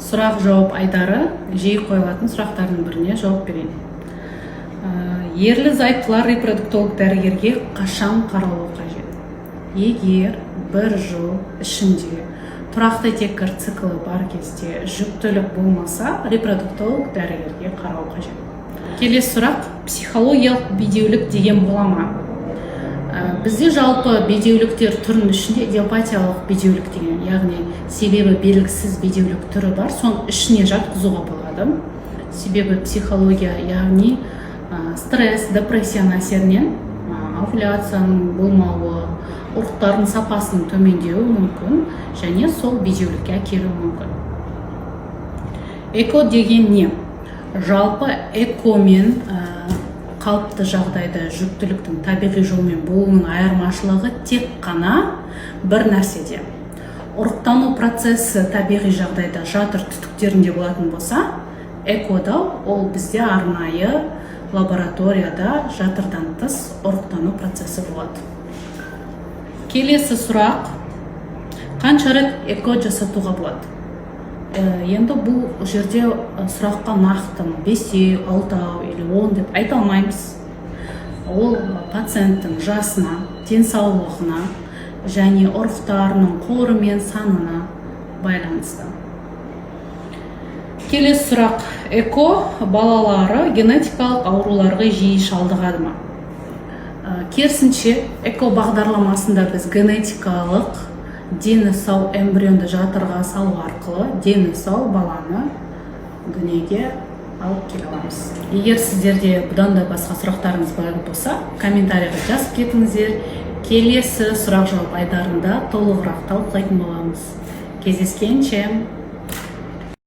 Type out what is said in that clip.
Сұрақ жауап айдары жиі қойылатын сұрақтардың біріне жауап берейін. Ерлі зайыптылар репродуктолог дәрігерге қашан қаралуы қажет? Егер бір жыл ішінде тұрақты теккір циклы бар кезде жүктілік болмаса, репродуктолог дәрігерге қарау қажет. Келесі сұрақ: психологиялық бедеулік деген бола ма? Бізде жалпы бедеуліктер түрінің ішінде идиопатиялық бедеулік деген, яғни себебі белгісіз бедеулік түрі бар, соның ішіне жатқызуға болады. Себебі психология, яғни стресс, депрессияның әсерінен овуляцияның болмауы, ұрықтардың сапасының төмендеуі мүмкін, және сол бедеулікке әкелуі мүмкін. Эко деген не? Жалпы экомен қалыпты жағдайда жүктіліктің табиғи жолмен болуының айырмашылығы тек қана бір нәрседе. Ұрықтану процесі табиғи жағдайда жатыр түтіктерінде болатын болса, экода ол бізде арнайы лабораторияда жатырдан тыс ұрықтану процесі болады. Келесі сұрақ: қанша рет эко жасатуға болады? Енді бұл жерде сұраққа нақты 5, 6 или 10 деп айта алмаймыз. Ол пациенттің жасына, денсаулығына және ұрықтарының қоры мен санына байланысты. Келесі сұрақ: эко балалары генетикалық ауруларға жиі шалдығады ма? Керісінше, эко бағдарламасында біз генетикалық дені сау эмбрионды жатырға салу арқылы дені сау баланы дүниеге алып келе аламыз. Егер сіздерде бұдан да басқа сұрақтарыңыз бар болса, комментарийға жазып кетіңіздер. Келесі сұрақ жауап айдарында толығырақ талқылайтын боламыз. Кездескенше.